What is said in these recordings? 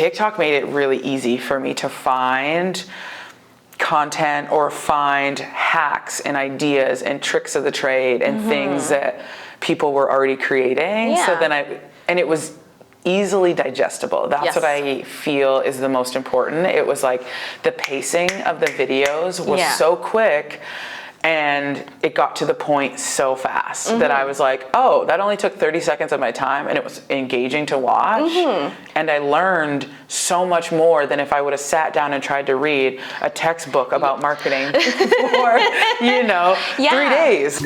TikTok made it really easy for me to find content or find hacks and ideas and tricks of the trade and things that people were already creating. So then and it was easily digestible. That's what I feel is the most important. It was like the pacing of the videos was so quick, and it got to the point so fast that I was like, oh, that only took 30 seconds of my time, and it was engaging to watch. And I learned so much more than if I would have sat down and tried to read a textbook about marketing for, 3 days.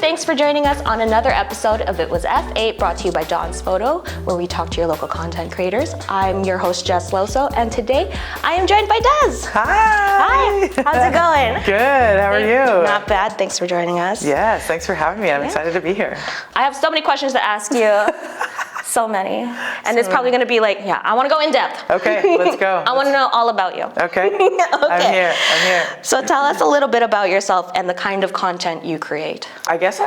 Thanks for joining us on another episode of It Was F8, brought to you by Dawn's Photo, where we talk to your local content creators. I'm your host, Jess Loso, and today I am joined by Des. Hi. How's it going? Good. How are you? Not bad. Thanks for joining us. Yes, thanks for having me. I'm excited to be here. I have so many questions to ask you. So many. And it's probably going to be like, I want to go in depth. Okay, let's go. I want to know all about you. Okay. I'm here. So tell us a little bit about yourself and the kind of content you create. I guess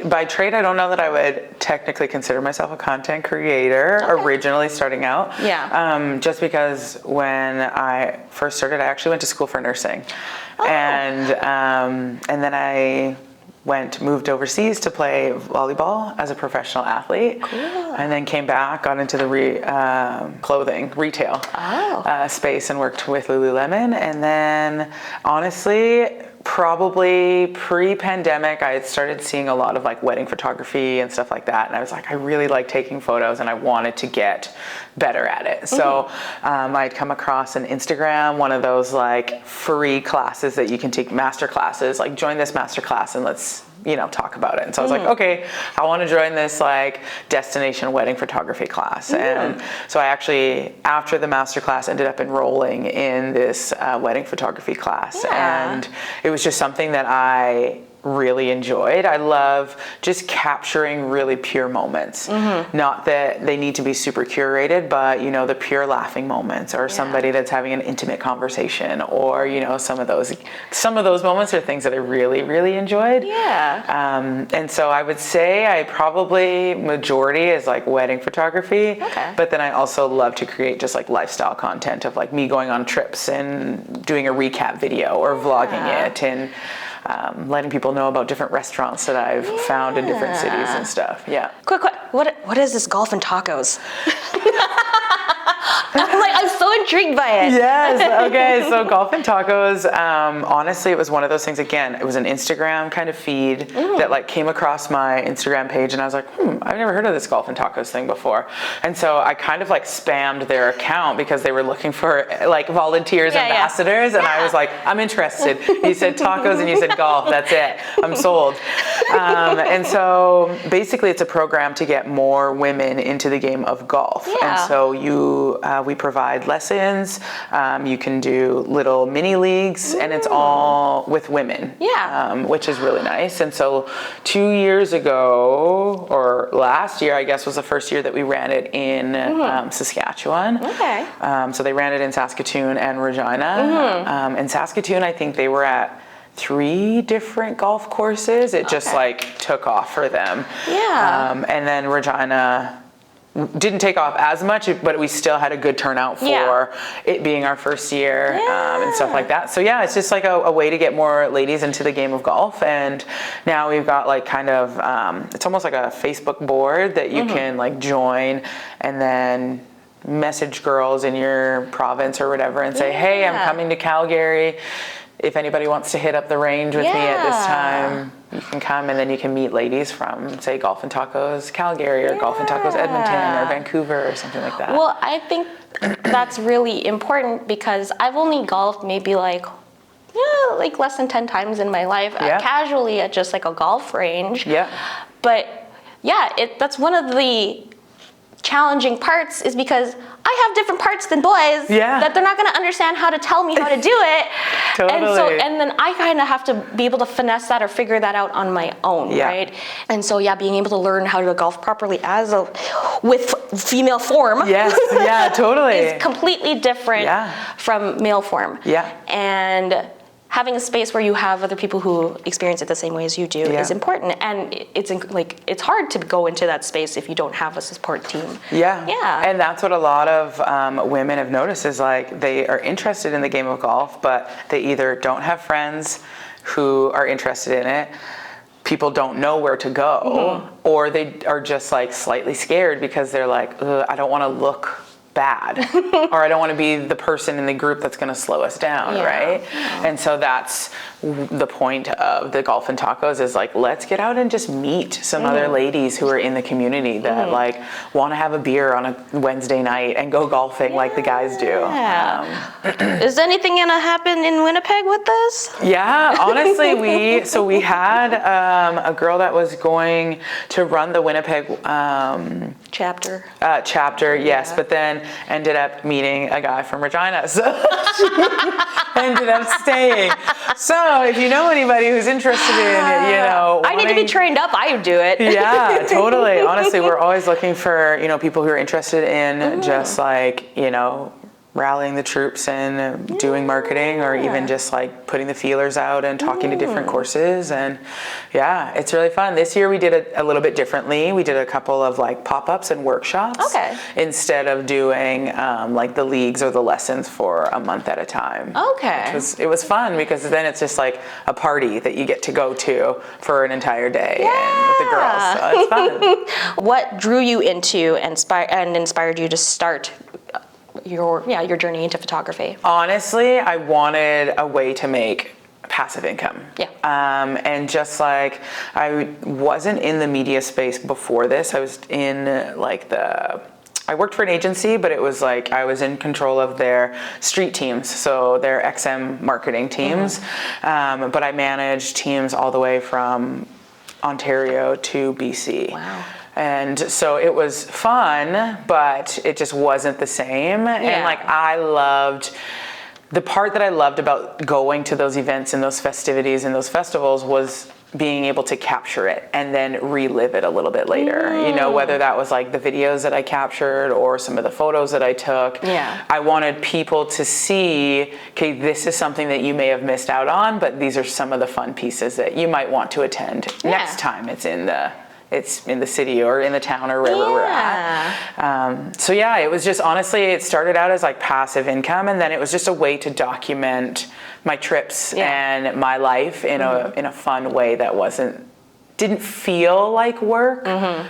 by trade, I don't know that I would technically consider myself a content creator originally starting out. Yeah. Just because when I first started, I actually went to school for nursing. And then I moved overseas to play volleyball as a professional athlete. Cool. And then came back, got into the clothing retail space and worked with Lululemon. And then honestly, probably pre-pandemic, I had started seeing a lot of like wedding photography and stuff like that. And I was like, I really like taking photos and I wanted to get better at it. So I'd come across an Instagram, one of those like free classes that you can take, master classes, like join this master class and let's talk about it. And so I was like, okay, I want to join this like destination wedding photography class. And so I actually, after the master class, ended up enrolling in this wedding photography class. And it was just something that I really enjoyed. I love just capturing really pure moments. Not that they need to be super curated, but the pure laughing moments, or somebody that's having an intimate conversation, or some of those moments are things that I really, really enjoyed. And so I would say I probably majority is like wedding photography, but then I also love to create just like lifestyle content of like me going on trips and doing a recap video or vlogging it, and letting people know about different restaurants that I've found in different cities and stuff. Quick, what is this golf and tacos? I'm so intrigued by it. Yes, okay, so golf and tacos, honestly, it was one of those things, again, it was an Instagram kind of feed that like came across my Instagram page, and I was like, I've never heard of this golf and tacos thing before. And so I kind of like spammed their account because they were looking for like volunteers, ambassadors, and I was like, I'm interested. You said tacos and you said golf, that's it, I'm sold. And so basically it's a program to get more women into the game of golf. And so we provide lessons, you can do little mini leagues, and it's all with women, which is really nice. And so 2 years ago, or last year, I guess, was the first year that we ran it in Saskatchewan. So they ran it in Saskatoon and Regina. In Saskatoon, I think they were at 3 different golf courses. It just like took off for them. And then Regina didn't take off as much, but we still had a good turnout for it being our first year and stuff like that. So it's just like a way to get more ladies into the game of golf. And now we've got like kind of, it's almost like a Facebook board that you can like join and then message girls in your province or whatever and say, hey, I'm coming to Calgary. If anybody wants to hit up the range with me at this time, you can come, and then you can meet ladies from, say, Golf and Tacos Calgary or Golf and Tacos Edmonton or Vancouver or something like that. Well, I think that's really important because I've only golfed maybe like less than 10 times in my life, casually at just like a golf range. But that's one of the challenging parts is because I have different parts than boys that they're not going to understand how to tell me how to do it. Totally. And then I kind of have to be able to finesse that or figure that out on my own, right? And so being able to learn how to golf properly with female form totally is completely different from male form. And having a space where you have other people who experience it the same way as you do is important, and it's hard to go into that space if you don't have a support team. And that's what a lot of women have noticed is like they are interested in the game of golf, but they either don't have friends who are interested in it, people don't know where to go, or they are just like slightly scared because they're like, I don't want to look bad or I don't want to be the person in the group that's going to slow us down, right? And so that's the point of the Golf and Tacos is like, let's get out and just meet some other ladies who are in the community that like want to have a beer on a Wednesday night and go golfing like the guys do. Is anything going to happen in Winnipeg with this? Honestly, we had a girl that was going to run the Winnipeg chapter, yes, but then ended up meeting a guy from Regina, so she ended up staying. So if you know anybody who's interested in, I need to be trained up, I would do it. Totally. Honestly, we're always looking for, people who are interested in just like, rallying the troops and doing marketing or even just like putting the feelers out and talking to different courses. And it's really fun. This year we did it a little bit differently. We did a couple of like pop-ups and workshops instead of doing like the leagues or the lessons for a month at a time. It was fun because then it's just like a party that you get to go to for an entire day and with the girls. So it's fun. What drew you into and inspired you to start your journey into photography? Honestly, I wanted a way to make passive income. And just like I wasn't in the media space before this, I was in I worked for an agency, but it was like I was in control of their street teams, so their XM marketing teams. But I managed teams all the way from Ontario to BC. Wow. And so it was fun, but it just wasn't the same. And like the part that I loved about going to those events and those festivities and those festivals was being able to capture it and then relive it a little bit later. Whether that was like the videos that I captured or some of the photos that I took. I wanted people to see, okay, this is something that you may have missed out on, but these are some of the fun pieces that you might want to attend next time it's in the city or in the town or wherever we're at. So it was just, honestly, it started out as like passive income, and then it was just a way to document my trips and my life in a fun way that didn't feel like work,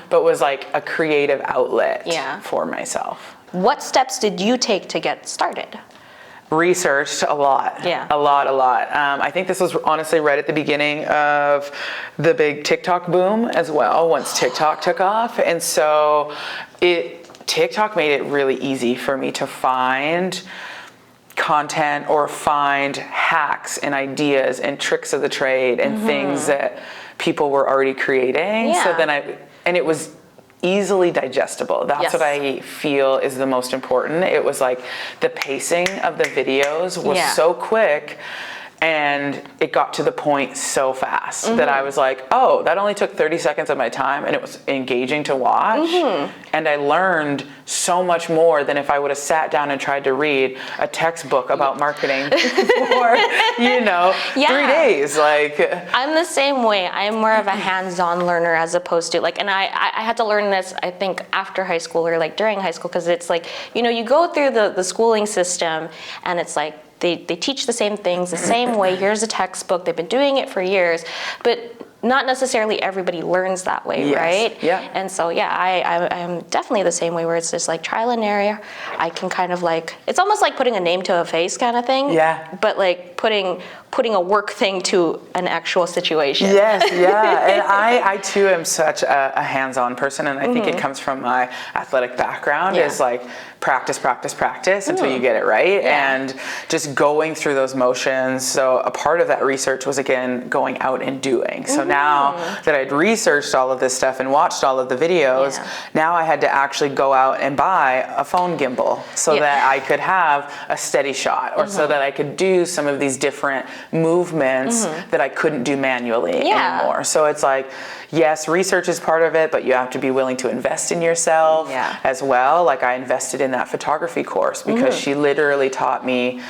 but was like a creative outlet for myself. What steps did you take to get started? Researched a lot. A lot. I think this was honestly right at the beginning of the big TikTok boom as well, once TikTok took off. And so TikTok made it really easy for me to find content or find hacks and ideas and tricks of the trade and things that people were already creating. So then and it was easily digestible. That's what I feel is the most important. It was like the pacing of the videos was so quick, and it got to the point so fast that I was like, oh, that only took 30 seconds of my time, and it was engaging to watch. And I learned so much more than if I would have sat down and tried to read a textbook about marketing for, 3 days. Like, I'm the same way. I'm more of a hands-on learner as opposed to and I had to learn this, I think, after high school or like during high school, because it's like, you go through the schooling system and it's like, they teach the same things the same way. Here's a textbook. They've been doing it for years, but not necessarily everybody learns that way, right? And so, I'm definitely the same way, where it's just like trial and error. I can kind of it's almost like putting a name to a face kind of thing. But like putting putting a work thing to an actual situation. Yes, yeah. And I too am such a hands-on person, and I think it comes from my athletic background is like practice until you get it right. And just going through those motions. So a part of that research was, again, going out and doing. So now that I'd researched all of this stuff and watched all of the videos, now I had to actually go out and buy a phone gimbal so that I could have a steady shot, or so that I could do some of these different movements that I couldn't do manually anymore. So it's like, yes, research is part of it, but you have to be willing to invest in yourself as well. Like I invested in that photography course because she literally taught me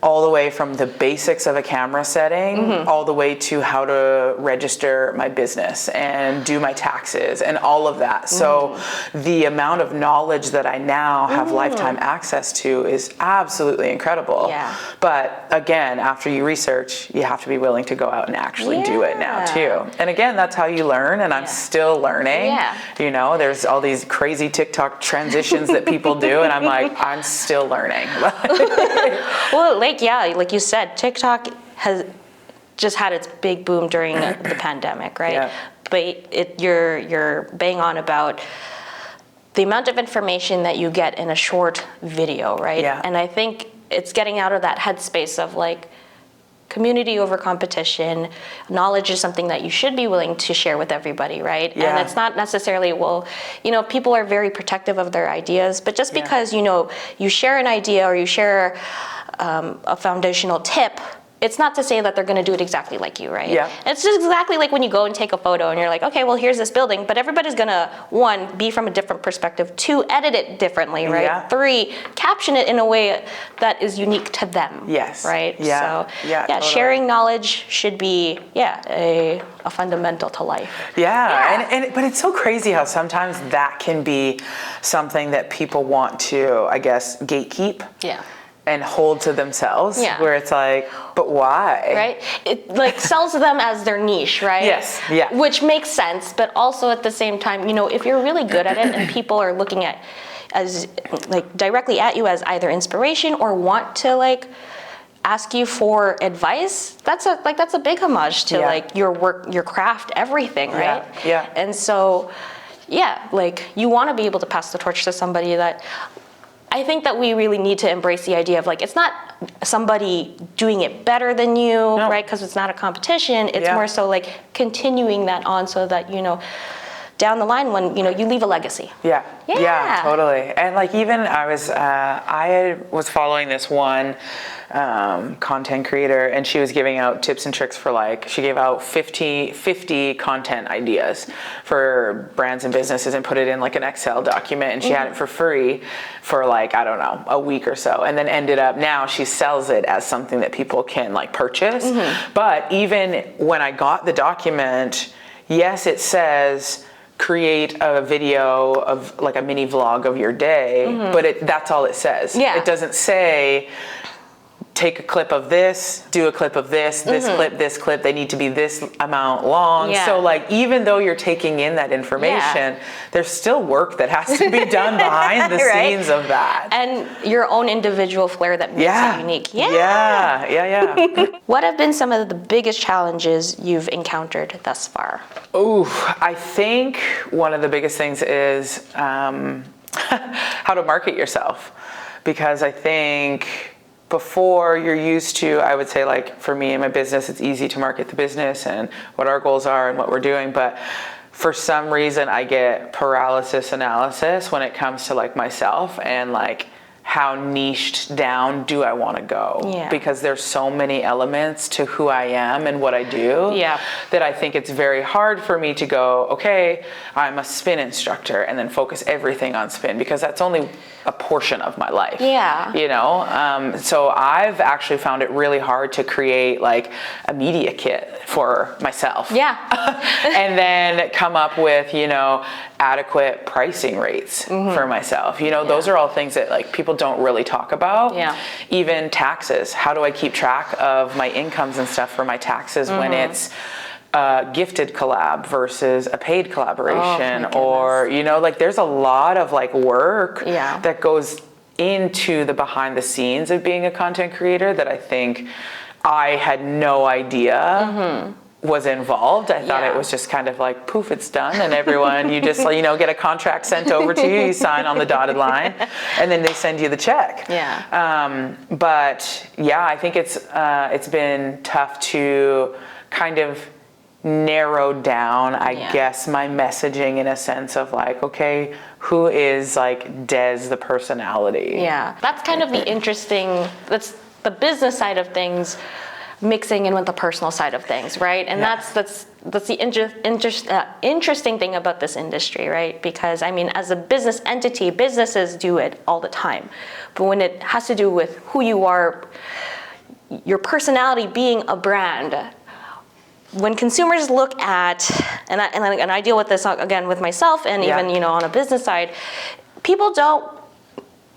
all the way from the basics of a camera setting all the way to how to register my business and do my taxes and all of that. So the amount of knowledge that I now have lifetime access to is absolutely incredible. Yeah. But again, after you research, you have to be willing to go out and actually do it now too. And again, that's how you learn, and I'm still learning. Yeah. You know, there's all these crazy TikTok transitions that people do, and I'm like, I'm still learning. Well, like you said, TikTok has just had its big boom during the pandemic, right? Yeah. But you're bang on about the amount of information that you get in a short video, right? Yeah. And I think it's getting out of that headspace of like community over competition. Knowledge is something that you should be willing to share with everybody, right? Yeah. And it's not necessarily, well, you know, people are very protective of their ideas, but just because, you know, you share an idea or you share a foundational tip, it's not to say that they're going to do it exactly like you, right? Yeah. It's just exactly like when you go and take a photo and you're like, okay, well, here's this building, but everybody's going to, 1, be from a different perspective, 2, edit it differently, right? Yeah. 3, caption it in a way that is unique to them. Yes. Right? Yeah. So, totally. Sharing knowledge should be, a fundamental to life. Yeah. But it's so crazy how sometimes that can be something that people want to, I guess, gatekeep. Yeah. And hold to themselves, where it's like, but why? Right? It like sells them as their niche, right? Yes, yeah. Which makes sense, but also at the same time, you know, if you're really good at it and people are looking at as like directly at you as either inspiration or want to like ask you for advice, that's a big homage to like your work, your craft, everything, right? Yeah. And so, like you want to be able to pass the torch to somebody that. I think that we really need to embrace the idea of like, it's not somebody doing it better than you, right? Because it's not a competition. It's more so like continuing that on so that, you know, down the line when, you know, you leave a legacy. Yeah, totally. And like even I was following this one content creator, and she was giving out tips and tricks for like, she gave out 50 content ideas for brands and businesses and put it in like an Excel document, and she had it for free for like, I don't know, a week or so, and then ended up now she sells it as something that people can like purchase. But even when I got the document, yes, it says create a video of like a mini vlog of your day, but that's all it says. It doesn't say take a clip of this, do a clip of this, this clip, they need to be this amount long. So like, even though you're taking in that information, there's still work that has to be done behind the scenes of that. And your own individual flair that makes it unique. What have been some of the biggest challenges you've encountered thus far? I think one of the biggest things is how to market yourself. Because I think before you're used to, I would say like for me and my business, it's easy to market the business and what our goals are and what we're doing. But for some reason I get paralysis analysis when it comes to like myself and like how niched down do I want to go? Because there's so many elements to who I am and what I do that I think it's very hard for me to go, okay, I'm a spin instructor and then focus everything on spin, because that's only a portion of my life. You know? So I've actually found it really hard to create like a media kit for myself. And then come up with, you know, adequate pricing rates for myself. You know, those are all things that like people don't really talk about. Even taxes. How do I keep track of my incomes and stuff for my taxes when it's a gifted collab versus a paid collaboration, or, you know, like there's a lot of like work that goes into the behind the scenes of being a content creator that I think I had no idea was involved. I thought it Yeah. was just kind of like, poof, it's done. And everyone, you just, get a contract sent over to you, you sign on the dotted line, and then they send you the check. Yeah. But yeah, I think it's been tough to kind of narrow down, I guess, my messaging in a sense of like, okay, who is like Des the personality? Yeah. That's kind of that's the business side of things mixing in with the personal side of things, right? And that's the interesting thing about this industry, right? Because I mean, as a business entity, businesses do it all the time. But when it has to do with who you are, your personality being a brand, when consumers look at, and I deal with this again with myself and even on a business side, people don't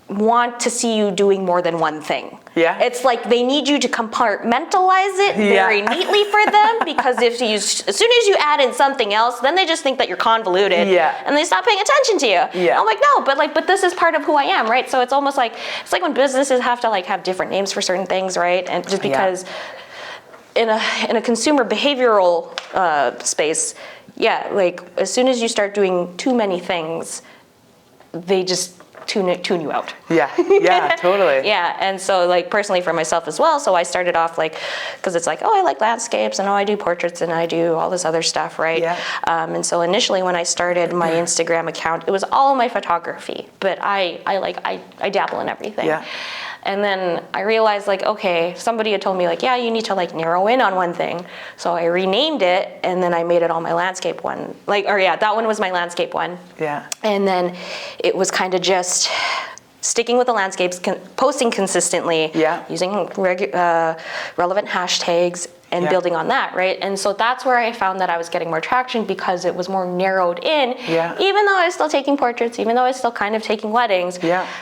want to see you doing more than one thing. Yeah. It's like they need you to compartmentalize it very neatly for them, because as soon as you add in something else, then they just think that you're convoluted. Yeah. And they stop paying attention to you. Yeah. I'm like, no, but this is part of who I am, right? So it's almost like, it's like when businesses have to like have different names for certain things, right? And just because in a consumer behavioral space, like as soon as you start doing too many things, they just tune you out. Yeah, totally. Yeah, and so like personally for myself as well, so I started off like, because it's like, oh, I like landscapes, and oh, I do portraits, and I do all this other stuff, right? Yeah. And so initially when I started my Instagram account, it was all my photography, but I dabble in everything. Yeah. And then I realized like, okay, somebody had told me like, yeah, you need to like narrow in on one thing. So I renamed it, and then I made it all my landscape one. That one was my landscape one. Yeah. And then it was kind of just sticking with the landscapes, posting consistently, using relevant hashtags, and building on that, right? And so that's where I found that I was getting more traction, because it was more narrowed in. Even though I was still taking portraits, even though I was still kind of taking weddings,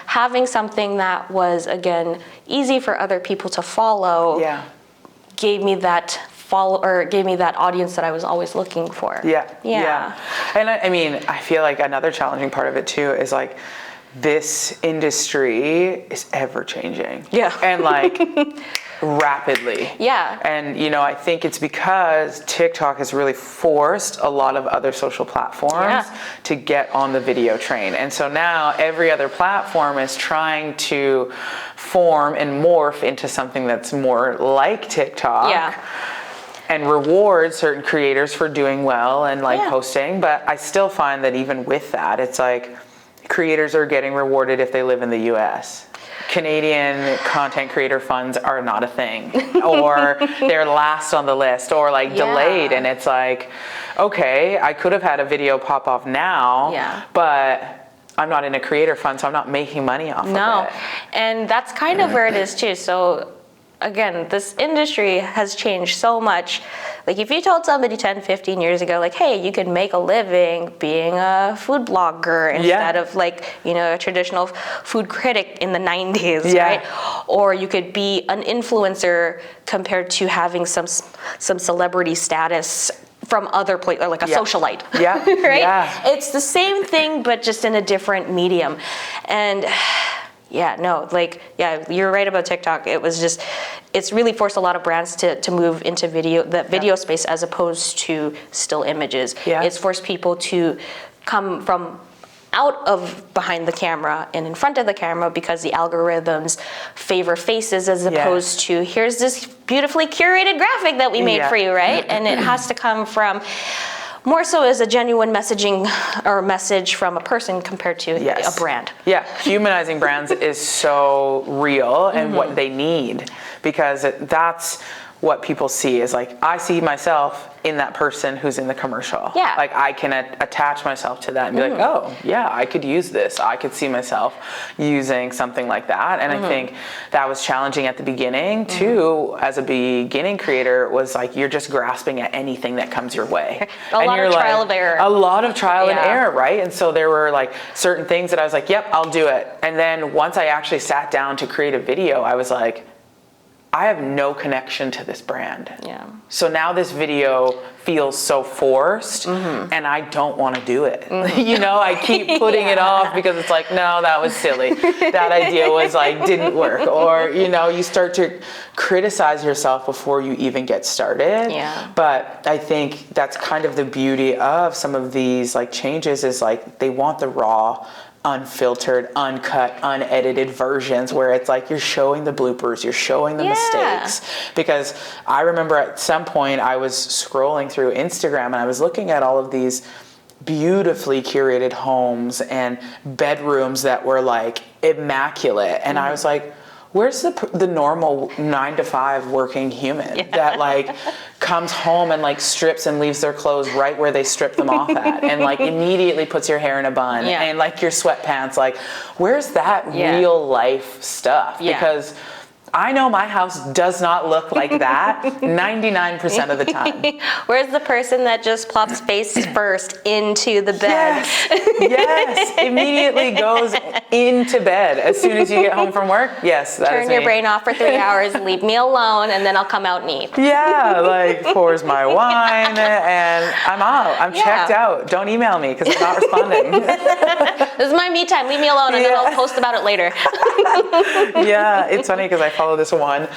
having something that was, again, easy for other people to follow gave me that audience that I was always looking for. Yeah. And I mean, I feel like another challenging part of it too is like, this industry is ever changing. And like rapidly. And I think it's because TikTok has really forced a lot of other social platforms to get on the video train. And so now every other platform is trying to form and morph into something that's more like TikTok. And reward certain creators for doing well and like posting. But I still find that even with that, it's like, creators are getting rewarded if they live in the US. Canadian content creator funds are not a thing, or they're last on the list, or like delayed. And it's like, okay, I could have had a video pop off now, but I'm not in a creator fund, so I'm not making money off of it. And that's kind of where it is too. So again, this industry has changed so much. Like if you told somebody 10, 15 years ago, like, hey, you can make a living being a food blogger instead of like, a traditional food critic in the 90s, right? Or you could be an influencer compared to having some celebrity status from other places, or like a socialite, right? It's the same thing, but just in a different medium. And you're right about TikTok. It's really forced a lot of brands to move into video space as opposed to still images. It's forced people to come from out of behind the camera and in front of the camera, because the algorithms favor faces as opposed to, here's this beautifully curated graphic that we made for you, right? And it has to come from more so as a genuine messaging or message from a person compared to a brand. Humanizing brands is so real and what they need, because that's what people see is like, I see myself in that person who's in the commercial. Like I can attach myself to that and be like, oh yeah, I could use this. I could see myself using something like that. And I think that was challenging at the beginning too. As a beginning creator, was like, you're just grasping at anything that comes your way. A lot of trial and error. A lot of trial and error, right? And so there were like certain things that I was like, yep, I'll do it. And then once I actually sat down to create a video, I was like, I have no connection to this brand. Yeah. So now this video feels so forced and I don't want to do it. You know, I keep putting it off because it's like, no, that was silly. That idea was like, didn't work. Or, you know, you start to criticize yourself before you even get started. Yeah. But I think that's kind of the beauty of some of these like changes is like, they want the raw, unfiltered, uncut, unedited versions where it's like you're showing the bloopers, you're showing the mistakes. Because I remember at some point I was scrolling through Instagram and I was looking at all of these beautifully curated homes and bedrooms that were like immaculate. And I was like, where's the normal 9-to-5 working human that like comes home and like strips and leaves their clothes right where they strip them off at and like immediately puts your hair in a bun and like your sweatpants, like where's that real life stuff? Because I know my house does not look like that 99% of the time. Where's the person that just plops face first into the bed? Yes, immediately goes into bed as soon as you get home from work. Yes, that Turn is your me. brain off for 3 hours, leave me alone, and then I'll come out and eat. Yeah, like pours my wine and I'm out. I'm checked out. Don't email me because I'm not responding. This is my me time. Leave me alone, and then I'll post about it later. Yeah, it's funny because I follow this one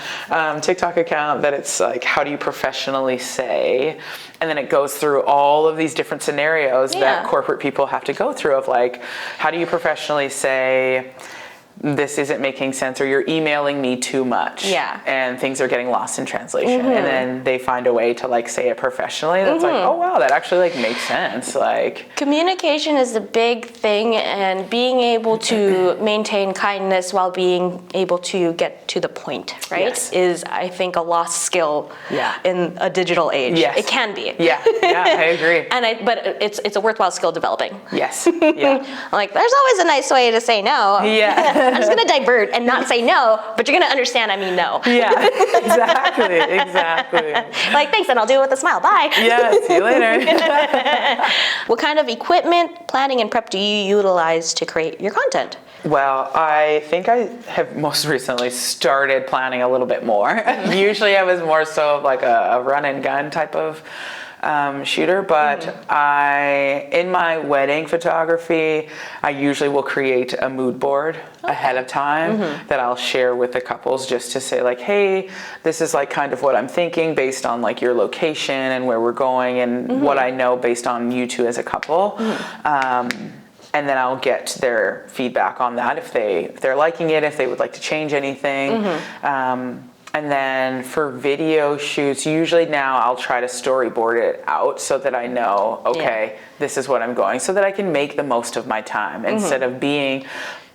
TikTok account that it's like, how do you professionally say? And then it goes through all of these different scenarios that corporate people have to go through of like, how do you professionally say, this isn't making sense, or you're emailing me too much and things are getting lost in translation. And then they find a way to like say it professionally that's like, oh wow, that actually like makes sense. Like communication is a big thing, and being able to maintain kindness while being able to get to the point, right, is I think a lost skill in a digital age. It can be. Yeah, I agree. But it's a worthwhile skill developing. Yes. Yeah. Like there's always a nice way to say no. Yeah. I'm just going to divert and not say no, but you're going to understand I mean no. Yeah, exactly. Like, thanks, and I'll do it with a smile. Bye. Yeah, see you later. What kind of equipment, planning, and prep do you utilize to create your content? Well, I think I have most recently started planning a little bit more. Usually I was more so of like a run and gun type of shooter, but in my wedding photography, I usually will create a mood board ahead of time that I'll share with the couples just to say like, hey, this is like kind of what I'm thinking based on like your location and where we're going and what I know based on you two as a couple. And then I'll get their feedback on that if they're liking it, if they would like to change anything. And then for video shoots, usually now I'll try to storyboard it out so that I know, okay, this is what I'm going, so that I can make the most of my time instead of being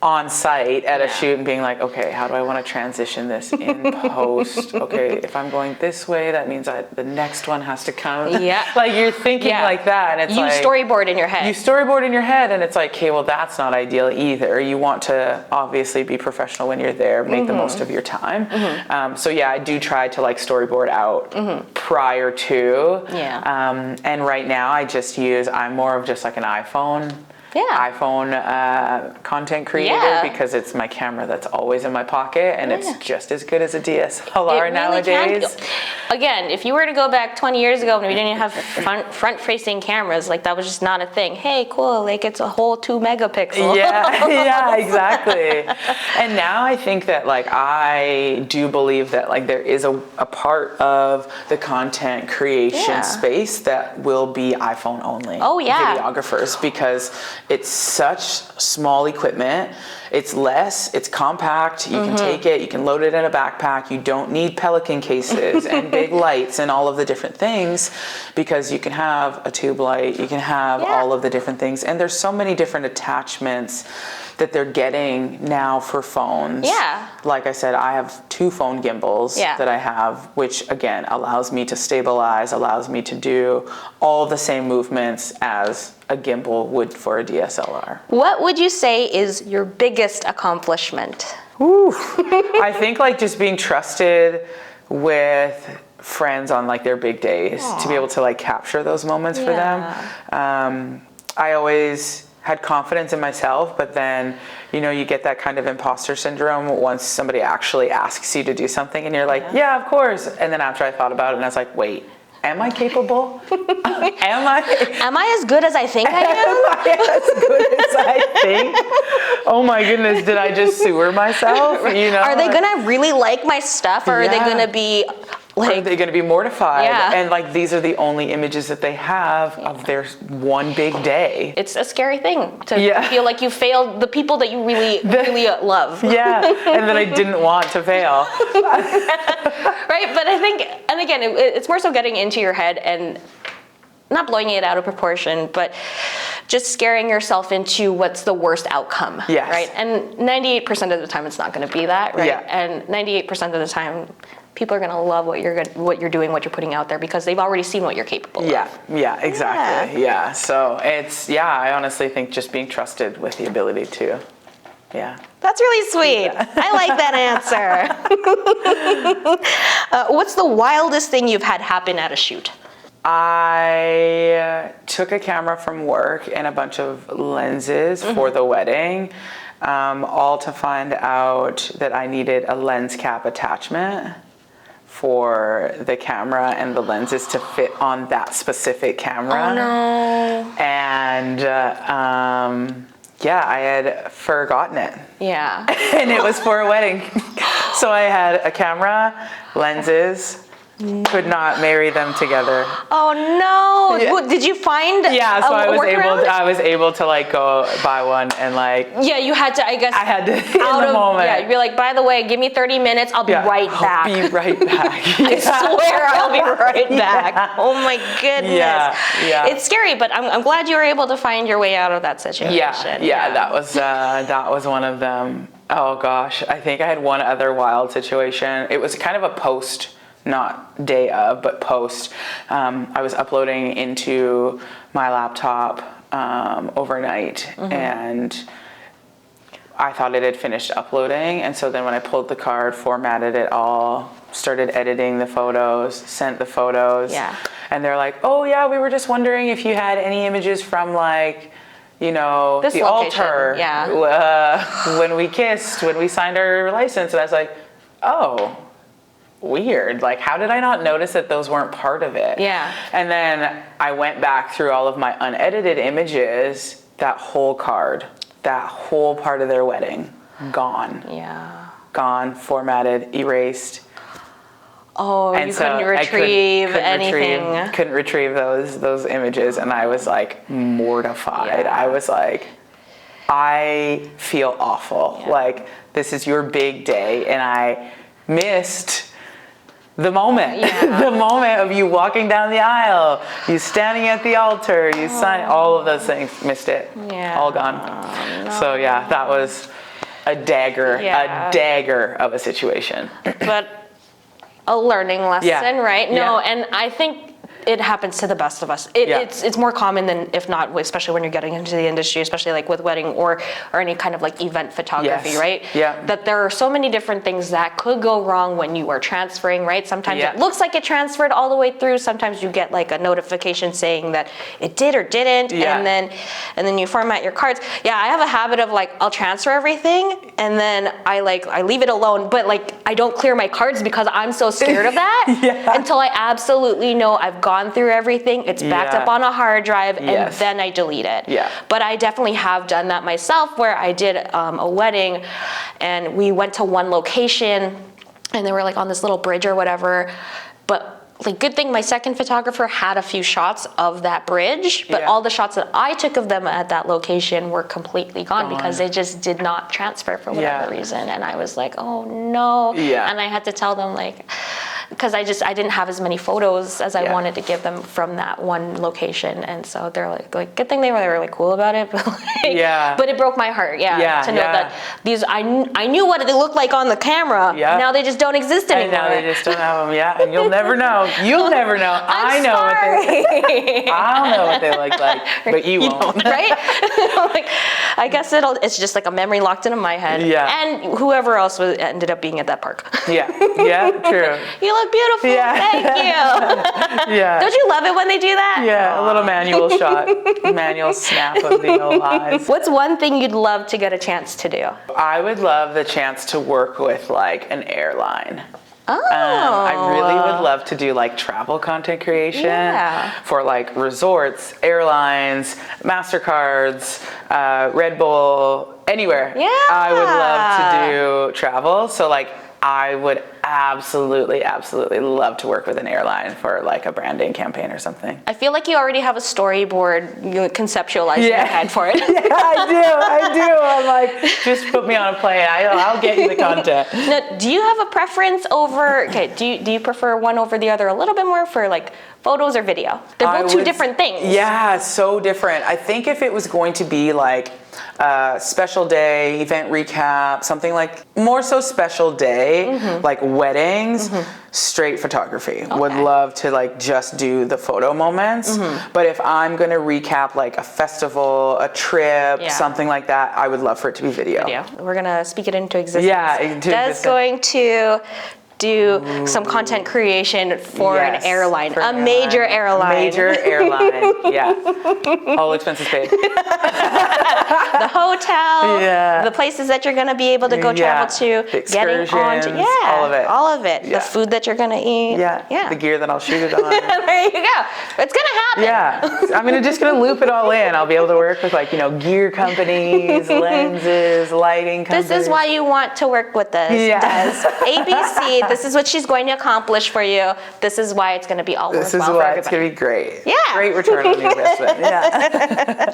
on site at a shoot and being like, okay, how do I want to transition this in post? Okay, if I'm going this way, that means the next one has to come. Yeah. Like you're thinking like that, and it's you storyboard in your head. You storyboard in your head, and it's like, okay, well, that's not ideal either. You want to obviously be professional when you're there, make the most of your time. So yeah, I do try to like storyboard out prior to. And right now I'm more of just like an iPhone content creator because it's my camera that's always in my pocket, and it's just as good as a DSLR nowadays. Again, if you were to go back 20 years ago when we didn't have front-facing cameras, like that was just not a thing. Hey, cool, like it's a whole 2 megapixel. Yeah, exactly. And now I think that like I do believe that like there is a part of the content creation space that will be iPhone only. Videographers, because it's such small equipment. It's less, it's compact, you can take it, you can load it in a backpack, you don't need Pelican cases and big lights and all of the different things, because you can have a tube light, you can have all of the different things, and there's so many different attachments that they're getting now for phones. Like I said, I have 2 phone gimbals that I have, which again allows me to stabilize, allows me to do all the same movements as a gimbal would for a DSLR. What would you say is your biggest accomplishment? I think like just being trusted with friends on like their big days to be able to like capture those moments for them. I always had confidence in myself, but then, you know, you get that kind of imposter syndrome once somebody actually asks you to do something and you're like, yeah, of course. And then after I thought about it and I was like, wait, am I capable? Am I as good as I think I am? Am I as good as I think? Oh my goodness, did I just sewer myself? You know, Are they gonna really like my stuff, or are they gonna be like? Are they going to be mortified? Yeah. And like these are the only images that they have of their one big day. It's a scary thing to feel like you failed the people that you really love. Yeah, and that I didn't want to fail. Right, but I think, and again, it's more so getting into your head and not blowing it out of proportion, but just scaring yourself into what's the worst outcome. Yes. Right, and 98% of the time it's not going to be that. Right, Yeah. and 98% of the time people are going to love what you're doing, what you're putting out there, because they've already seen what you're capable of. Yeah, exactly. Yeah. So it's, I honestly think just being trusted with the ability to, That's really sweet. I like that answer. What's the wildest thing you've had happen at a shoot? I took a camera from work and a bunch of lenses for the wedding, all to find out that I needed a lens cap attachment for the camera and the lenses to fit on that specific camera. Oh no. And I had forgotten it. Yeah. And it was for a wedding. So I had a camera, lenses, could not marry them together. Oh no! Yeah. What, did you find? Yeah, so a workaround? I was able to like go buy one and like. Yeah, you had to. I guess I had to in the moment. Yeah, you'd be like, by the way, give me 30 minutes. I'll be right back. I'll be right back. I swear, I'll be right back. Oh my goodness. Yeah. It's scary, but I'm glad you were able to find your way out of that situation. Yeah. That was one of them. Oh gosh, I think I had one other wild situation. It was kind of a post. Not day of, but post. I was uploading into my laptop overnight, and I thought it had finished uploading. And so then when I pulled the card, formatted it all, started editing the photos, sent the photos. Yeah. And they're like, oh yeah, we were just wondering if you had any images from like, you know, This the location, altar. yeah. When we kissed, when we signed our license. And I was like, oh. Weird. Like, how did I not notice that those weren't part of it? Yeah. And then I went back through all of my unedited images, that whole card, that whole part of their wedding, gone. Yeah. Gone, formatted, erased. Oh, And you so couldn't I retrieve anything. Couldn't retrieve those images, and I was like mortified. Yeah. I was like, I feel awful. Yeah. Like, this is your big day, and I missed the moment, the moment of you walking down the aisle, you standing at the altar, you sign, all of those things, missed it, all gone. No. So yeah, that was a dagger of a situation. But a learning lesson, right? No, and I think it happens to the best of us. It's more common than, if not, especially when you're getting into the industry, especially like with wedding or any kind of like event photography, right? Yeah. That there are so many different things that could go wrong when you are transferring, right? Sometimes it looks like it transferred all the way through. Sometimes you get like a notification saying that it did or didn't, and then you format your cards. Yeah, I have a habit of like, I'll transfer everything and then I leave it alone, but like I don't clear my cards because I'm so scared of that until I absolutely know I've gone through everything, it's backed up on a hard drive, and then I delete it. But I definitely have done that myself, where I did a wedding and we went to one location and they were like on this little bridge or whatever, but like, good thing my second photographer had a few shots of that bridge, but all the shots that I took of them at that location were completely gone because they just did not transfer for whatever reason. And I was like, oh no. And I had to tell them, like, because I didn't have as many photos as I wanted to give them from that one location, and so they're like good thing they were really cool about it, but but it broke my heart, to know that these I knew what they looked like on the camera. Now they just don't exist anymore. And now they just don't have them. And you'll never know. You'll never know. I know I'll know what they look like, but you won't. Right? Like, I guess it's just like a memory locked into my head. And whoever else ended up being at that park. True. You look beautiful. Thank you. Yeah. Don't you love it when they do that? Yeah, a little manual shot, manual snap of the old eyes. What's one thing you'd love to get a chance to do? I would love the chance to work with like an airline. Oh. I really would love to do like travel content creation for like resorts, airlines, MasterCards, Red Bull, anywhere. Yeah. I would love to do travel. So like I would absolutely love to work with an airline for like a branding campaign or something. I feel like you already have a storyboard conceptualized in your head for it. Yeah, I do. I'm like, just put me on a plane. I'll get you the content. Now, do you have a preference over, do you prefer one over the other a little bit more for like photos or video? They're both two different things. Yeah, so different. I think if it was going to be like a special day, event recap, something like more so special day, like weddings, straight photography. Would love to like just do the photo moments. But if I'm going to recap like a festival, a trip, something like that, I would love for it to be video. We're going to speak it into existence. Yeah, into That's going to do some content creation for an airline, a major airline. Major airline, yeah. All expenses paid. The hotel, the places that you're going to be able to go travel to, the excursions, all of it. The food that you're going to eat. The gear that I'll shoot it on. There you go. It's going to happen. Yeah, I'm just going to loop it all in. I'll be able to work with like, gear companies, lenses, lighting companies. This is why you want to work with us, Des. ABC, this is what she's going to accomplish for you. This is why it's going to be all worthwhile for everybody. This is why it's going to be great. Yeah. Great return on the investment. Yeah.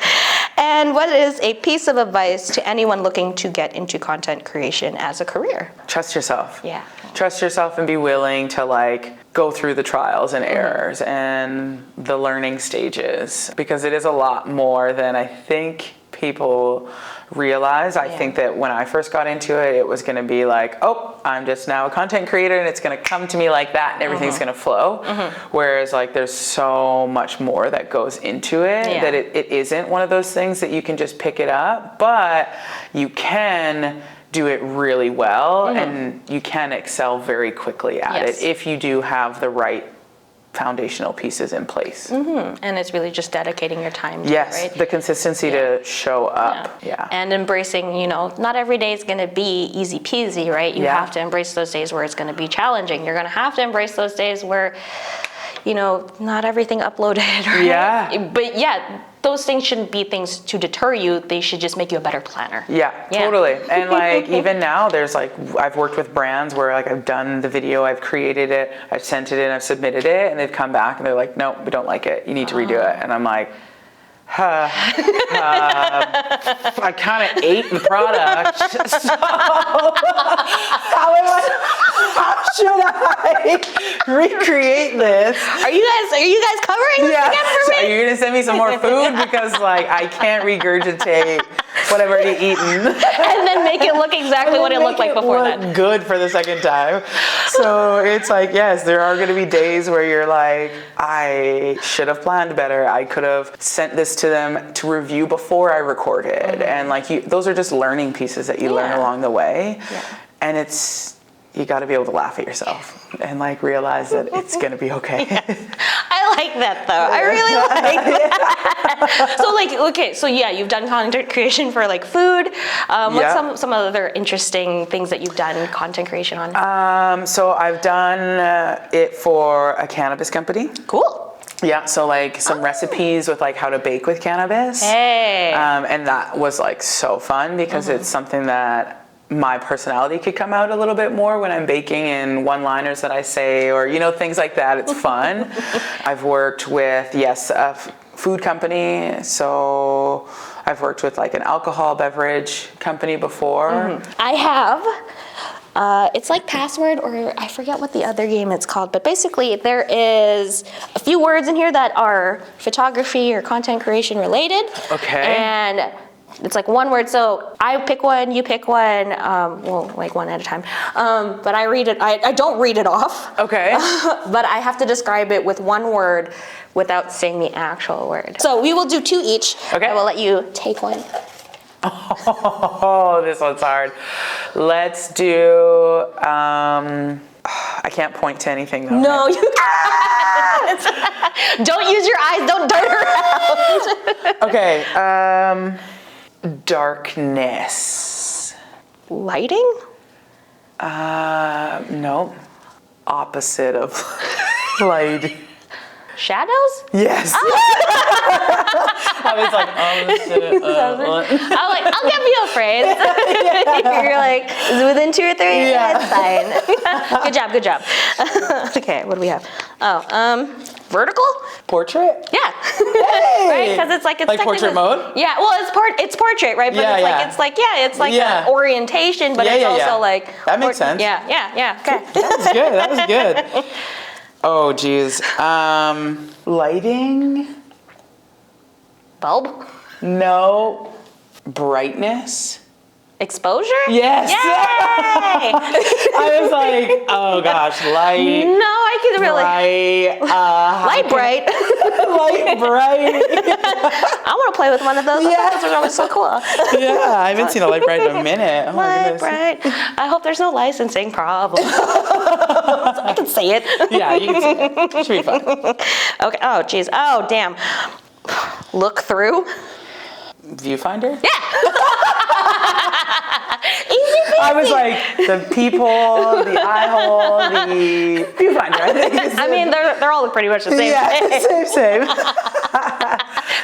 And what is a piece of advice to anyone looking to get into content creation as a career? Trust yourself. Yeah. Trust yourself and be willing to like go through the trials and errors and the learning stages, because it is a lot more than I think people realize. I think that when I first got into it, it was going to be like, oh, I'm just now a content creator and it's going to come to me like that and everything's going to flow. Whereas like there's so much more that goes into it that it isn't one of those things that you can just pick it up, but you can do it really well and you can excel very quickly at it if you do have the right foundational pieces in place. And it's really just dedicating your time to yes, it, right? the consistency to show up. And embracing, not every day is going to be easy peasy, right? You have to embrace those days where it's going to be challenging. You're going to have to embrace those days where, not everything uploaded, right? Yeah. But those things shouldn't be things to deter you. They should just make you a better planner. Yeah, totally. And like even now there's like, I've worked with brands where like I've done the video, I've created it, I've sent it in, I've submitted it, and they've come back and they're like, no, we don't like it. You need to redo it. And I'm like, I kind of ate the product, so how should I recreate this? Are you guys covering this again for me? So are you gonna send me some more food, because like I can't regurgitate what I've already eaten and then make it look exactly what it looked like before that. Good for the second time. So it's like, yes, there are going to be days where you're like, I should have planned better. I could have sent this to them to review before I recorded. And like those are just learning pieces that you learn along the way. And you got to be able to laugh at yourself and like realize that it's going to be okay. I like that though. I really like that. So like, okay, so you've done content creation for like food. What's some other interesting things that you've done content creation on? So I've done it for a cannabis company. Cool. Yeah, so like some recipes with like how to bake with cannabis. Hey. And that was like so fun because it's something that my personality could come out a little bit more when I'm baking, and one-liners that I say, or things like that. It's fun. I've worked with a food company, so I've worked with like an alcohol beverage company before. I have. It's like Password, or I forget what the other game it's called, but basically there is a few words in here that are photography or content creation related. Okay. And it's like one word, so I pick one, you pick one, like one at a time. But I read it, I don't read it off. Okay. But I have to describe it with one word without saying the actual word. So we will do two each. Okay. I will let you take one. Oh, this one's hard. Let's do, I I can't point to anything though. No, you can't. Don't use your eyes. Don't dart around. Okay. Darkness. Lighting? No. Opposite of light. Shadows? Yes. I was like, oh shit. I'm like, I'll give you a phrase. You're like, is it within 2 or 3? Yeah. It's fine. Good job. Okay, what do we have? Oh, vertical? Portrait? Yeah. Hey! Right? Because it's like portrait mode? Yeah, well, it's portrait, right? But Yeah, it's like an orientation, but it's also like that makes sense. Yeah. Okay. That was good. Oh geez. Lighting? Bulb? No. Brightness? Exposure? Yes. Yay! I was like, oh gosh, light. No, I can really. Light bright. Light bright. I want to play with one of those. Yeah. Those are always so cool. Yeah, I haven't seen a light bright in a minute. Oh my Light goodness. bright. I hope there's no licensing problem. I can say it. Yeah, you can see it. Should be fun. Okay. Oh, geez. Oh, damn. Look through. Viewfinder? Yeah. Easy peasy. I was like, the people, the eye hole, the viewfinder. I mean, they're all pretty much the same thing. Same.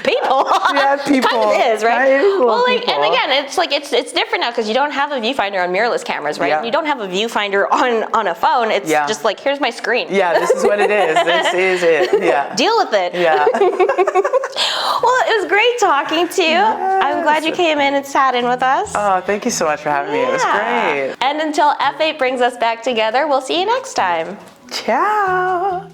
People. Yeah, people. Kind of is, right? Well, like, people. and again, it's like it's different now because you don't have a viewfinder on mirrorless cameras, right? Yeah. You don't have a viewfinder on a phone. It's Yeah. just like, here's my screen. Yeah, this is what it is. This is it. Yeah. Deal with it. Yeah. Well, it was great talking to you. Yes. I'm glad you came in and sat in with us. Oh, thank you so much for having me. It was great. And until F8 brings us back together, we'll see you next time. Ciao.